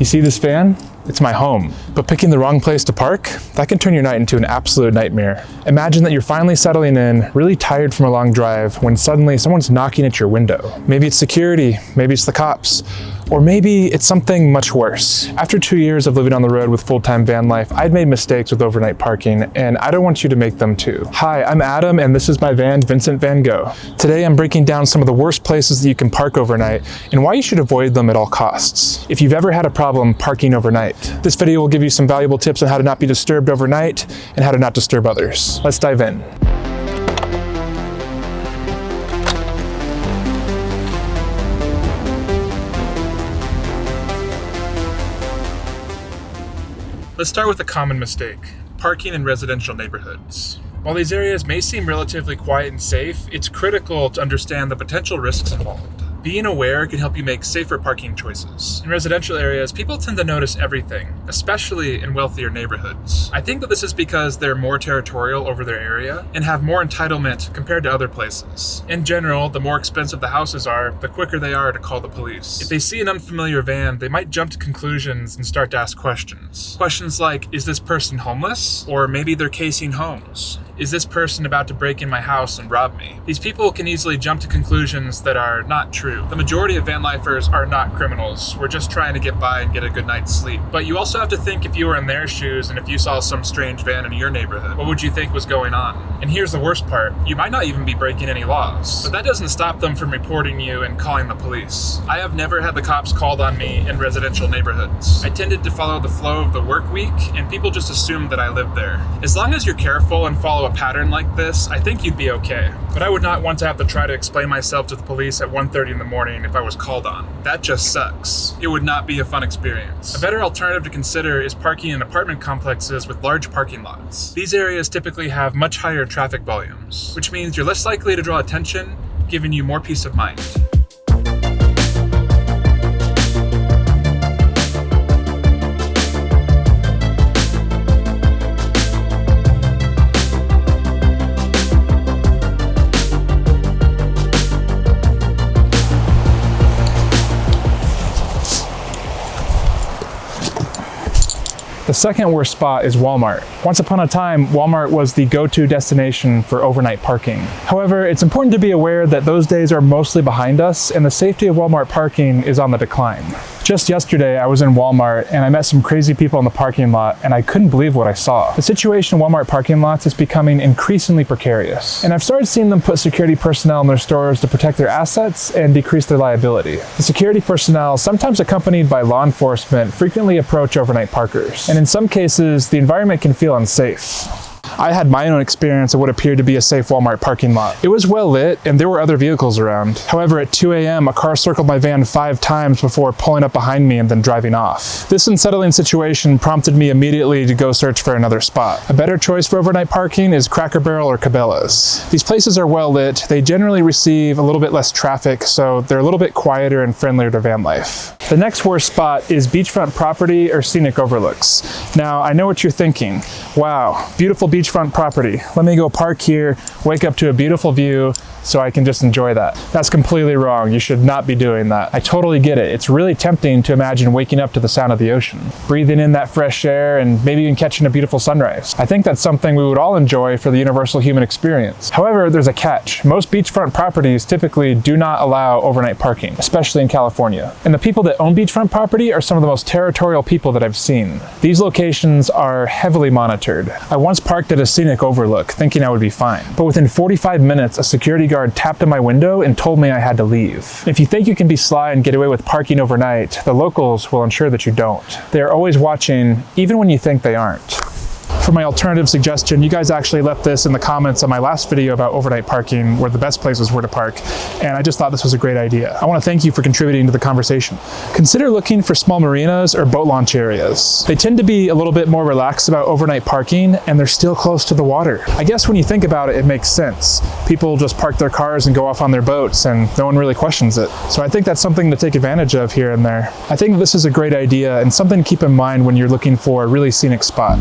You see this van? It's my home. But picking the wrong place to park, that can turn your night into an absolute nightmare. Imagine that you're finally settling in, really tired from a long drive, when suddenly someone's knocking at your window. Maybe it's security, maybe it's the cops, or maybe it's something much worse. After 2 years of living on the road with full-time van life, I'd made mistakes with overnight parking, and I don't want you to make them too. Hi, I'm Adam, and this is my van, Vincent Van Gogh. Today I'm breaking down some of the worst places that you can park overnight, and why you should avoid them at all costs. If you've ever had a problem parking overnight, this video will give you some valuable tips on how to not be disturbed overnight and how to not disturb others. Let's dive in. Let's start with a common mistake: parking in residential neighborhoods. While these areas may seem relatively quiet and safe, it's critical to understand the potential risks involved. Being aware can help you make safer parking choices. In residential areas, people tend to notice everything, especially in wealthier neighborhoods. I think that this is because they're more territorial over their area and have more entitlement compared to other places. In general, the more expensive the houses are, the quicker they are to call the police. If they see an unfamiliar van, they might jump to conclusions and start to ask questions. Questions like, is this person homeless? Or maybe they're casing homes. Is this person about to break in my house and rob me? These people can easily jump to conclusions that are not true. The majority of van lifers are not criminals. We're just trying to get by and get a good night's sleep. But you also have to think, if you were in their shoes and if you saw some strange van in your neighborhood, what would you think was going on? And here's the worst part: you might not even be breaking any laws, but that doesn't stop them from reporting you and calling the police. I have never had the cops called on me in residential neighborhoods. I tended to follow the flow of the work week, and people just assumed that I lived there. As long as you're careful and follow a pattern like this, I think you'd be okay. But I would not want to have to try to explain myself to the police at 1:30 in the morning if I was called on. That just sucks. It would not be a fun experience. A better alternative to consider is parking in apartment complexes with large parking lots. These areas typically have much higher traffic volumes, which means you're less likely to draw attention, giving you more peace of mind. The second worst spot is Walmart. Once upon a time, Walmart was the go-to destination for overnight parking. However, it's important to be aware that those days are mostly behind us, and the safety of Walmart parking is on the decline. Just yesterday, I was in Walmart and I met some crazy people in the parking lot, and I couldn't believe what I saw. The situation in Walmart parking lots is becoming increasingly precarious, and I've started seeing them put security personnel in their stores to protect their assets and decrease their liability. The security personnel, sometimes accompanied by law enforcement, frequently approach overnight parkers, and in some cases, the environment can feel unsafe. I had my own experience of what appeared to be a safe Walmart parking lot. It was well lit and there were other vehicles around. However, at 2 a.m., a car circled my van 5 times before pulling up behind me and then driving off. This unsettling situation prompted me immediately to go search for another spot. A better choice for overnight parking is Cracker Barrel or Cabela's. These places are well lit. They generally receive a little bit less traffic, so they're a little bit quieter and friendlier to van life. The next worst spot is beachfront property or scenic overlooks. Now, I know what you're thinking. Wow, beautiful beachfront property. Let me go park here, wake up to a beautiful view, so I can just enjoy that. That's completely wrong. You should not be doing that. I totally get it. It's really tempting to imagine waking up to the sound of the ocean, breathing in that fresh air, and maybe even catching a beautiful sunrise. I think that's something we would all enjoy for the universal human experience. However, there's a catch. Most beachfront properties typically do not allow overnight parking, especially in California. And the people that own beachfront property are some of the most territorial people that I've seen. These locations are heavily monitored. I once parked at a scenic overlook, thinking I would be fine. But within 45 minutes, a security guard tapped on my window and told me I had to leave. If you think you can be sly and get away with parking overnight, the locals will ensure that you don't. They are always watching, even when you think they aren't. For my alternative suggestion, you guys actually left this in the comments on my last video about overnight parking, where the best places were to park, and I just thought this was a great idea. I want to thank you for contributing to the conversation. Consider looking for small marinas or boat launch areas. They tend to be a little bit more relaxed about overnight parking, and they're still close to the water. I guess when you think about it, it makes sense. People just park their cars and go off on their boats, and no one really questions it. So I think that's something to take advantage of here and there. I think this is a great idea and something to keep in mind when you're looking for a really scenic spot.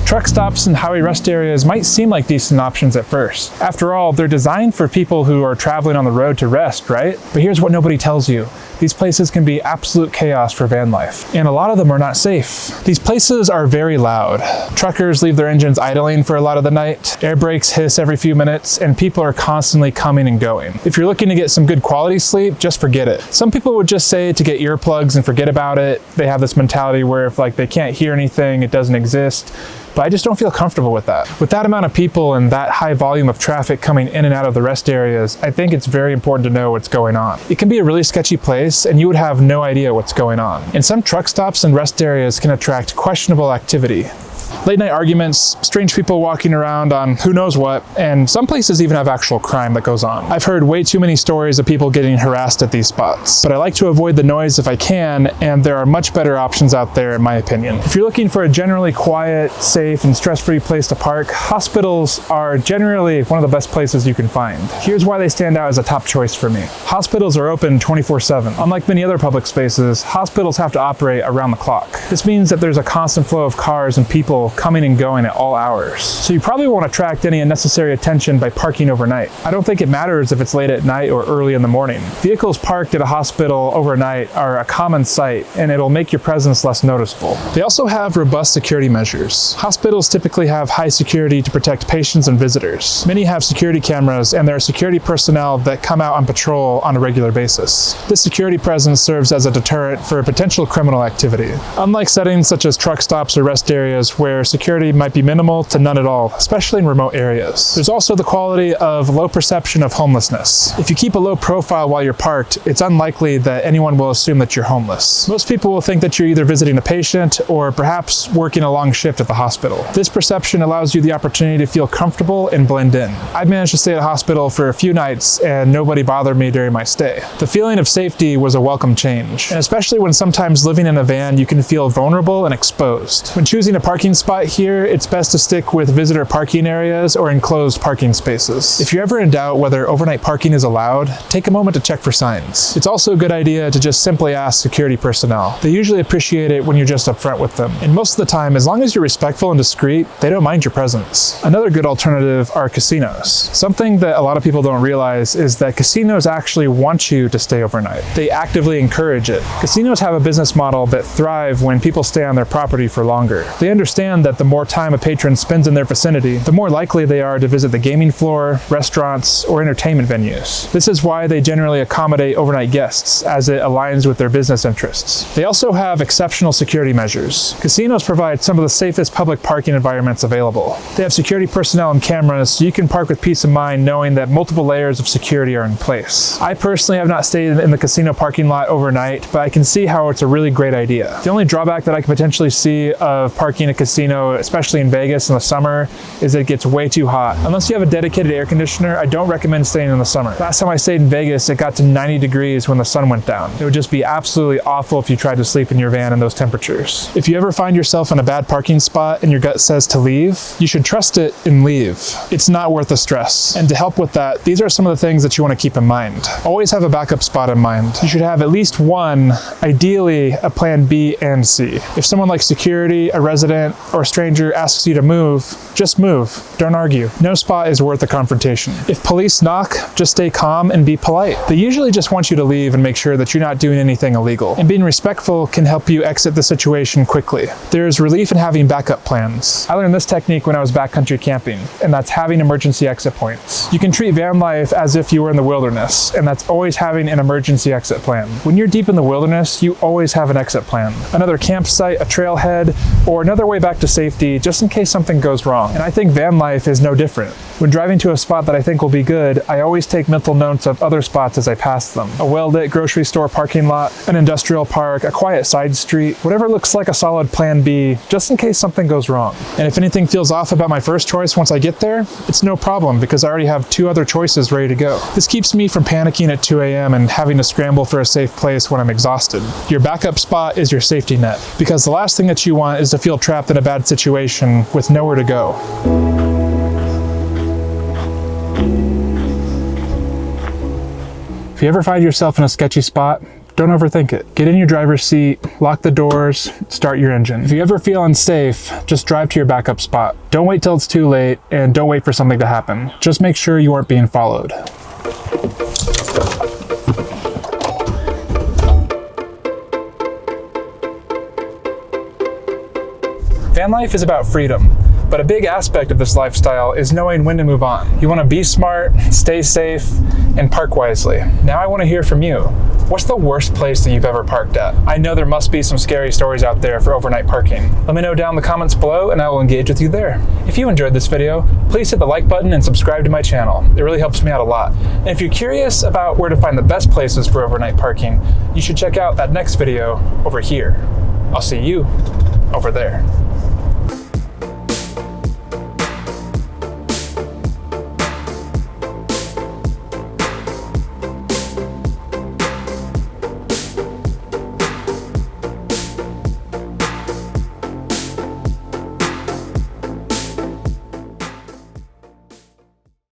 Truck stops and highway rest areas might seem like decent options at first. After all, they're designed for people who are traveling on the road to rest, right? But here's what nobody tells you. These places can be absolute chaos for van life, and a lot of them are not safe. These places are very loud. Truckers leave their engines idling for a lot of the night, air brakes hiss every few minutes, and people are constantly coming and going. If you're looking to get some good quality sleep, just forget it. Some people would just say to get earplugs and forget about it. They have this mentality where if they can't hear anything, it doesn't exist. But I just don't feel comfortable with that. With that amount of people and that high volume of traffic coming in and out of the rest areas, I think it's very important to know what's going on. It can be a really sketchy place and you would have no idea what's going on. And some truck stops and rest areas can attract questionable activity. Late night arguments, strange people walking around on who knows what, and some places even have actual crime that goes on. I've heard way too many stories of people getting harassed at these spots, but I like to avoid the noise if I can, and there are much better options out there in my opinion. If you're looking for a generally quiet, safe, and stress-free place to park, hospitals are generally one of the best places you can find. Here's why they stand out as a top choice for me. Hospitals are open 24/7. Unlike many other public spaces, hospitals have to operate around the clock. This means that there's a constant flow of cars and people coming and going at all hours. So you probably won't attract any unnecessary attention by parking overnight. I don't think it matters if it's late at night or early in the morning. Vehicles parked at a hospital overnight are a common sight, and it'll make your presence less noticeable. They also have robust security measures. Hospitals typically have high security to protect patients and visitors. Many have security cameras, and there are security personnel that come out on patrol on a regular basis. This security presence serves as a deterrent for potential criminal activity. Unlike settings such as truck stops or rest areas where security might be minimal to none at all, especially in remote areas. There's also the quality of low perception of homelessness. If you keep a low profile while you're parked, it's unlikely that anyone will assume that you're homeless. Most people will think that you're either visiting a patient or perhaps working a long shift at the hospital. This perception allows you the opportunity to feel comfortable and blend in. I've managed to stay at a hospital for a few nights and nobody bothered me during my stay. The feeling of safety was a welcome change, and especially when sometimes living in a van you can feel vulnerable and exposed. When choosing a parking spot here, it's best to stick with visitor parking areas or enclosed parking spaces. If you're ever in doubt whether overnight parking is allowed, take a moment to check for signs. It's also a good idea to just simply ask security personnel. They usually appreciate it when you're just upfront with them. And most of the time, as long as you're respectful and discreet, they don't mind your presence. Another good alternative are casinos. Something that a lot of people don't realize is that casinos actually want you to stay overnight. They actively encourage it. Casinos have a business model that thrive when people stay on their property for longer. They understand that the more time a patron spends in their vicinity, the more likely they are to visit the gaming floor, restaurants, or entertainment venues. This is why they generally accommodate overnight guests, as it aligns with their business interests. They also have exceptional security measures. Casinos provide some of the safest public parking environments available. They have security personnel and cameras, so you can park with peace of mind knowing that multiple layers of security are in place. I personally have not stayed in the casino parking lot overnight, but I can see how it's a really great idea. The only drawback that I can potentially see of parking a casino, especially in Vegas in the summer, is that it gets way too hot. Unless you have a dedicated air conditioner, I don't recommend staying in the summer. Last time I stayed in Vegas, it got to 90 degrees when the sun went down. It would just be absolutely awful if you tried to sleep in your van in those temperatures. If you ever find yourself in a bad parking spot and your gut says to leave, you should trust it and leave. It's not worth the stress. And to help with that, these are some of the things that you want to keep in mind. Always have a backup spot in mind. You should have at least one, ideally a plan B and C. If someone like security, a resident, or a stranger asks you to move, just move. Don't argue. No spot is worth a confrontation. If police knock, just stay calm and be polite. They usually just want you to leave and make sure that you're not doing anything illegal. And being respectful can help you exit the situation quickly. There's relief in having backup plans. I learned this technique when I was backcountry camping, and that's having emergency exit points. You can treat van life as if you were in the wilderness, and that's always having an emergency exit plan. When you're deep in the wilderness, you always have an exit plan. Another campsite, a trailhead, or another way back to safety, just in case something goes wrong. And I think van life is no different. When driving to a spot that I think will be good, I always take mental notes of other spots as I pass them. A well-lit grocery store parking lot, an industrial park, a quiet side street, whatever looks like a solid plan B, just in case something goes wrong. And if anything feels off about my first choice once I get there, it's no problem because I already have 2 other choices ready to go. This keeps me from panicking at 2 a.m. and having to scramble for a safe place when I'm exhausted. Your backup spot is your safety net, because the last thing that you want is to feel trapped in a bad situation with nowhere to go. If you ever find yourself in a sketchy spot, Don't overthink it. Get in your driver's seat, lock the doors, start your engine. If you ever feel unsafe, just drive to your backup spot. Don't wait till it's too late, and don't wait for something to happen. Just make sure you aren't being followed. Van life is about freedom, but a big aspect of this lifestyle is knowing when to move on. You want to be smart, stay safe, and park wisely. Now I want to hear from you. What's the worst place that you've ever parked at? I know there must be some scary stories out there for overnight parking. Let me know down in the comments below and I will engage with you there. If you enjoyed this video, please hit the like button and subscribe to my channel. It really helps me out a lot. And if you're curious about where to find the best places for overnight parking, you should check out that next video over here. I'll see you over there.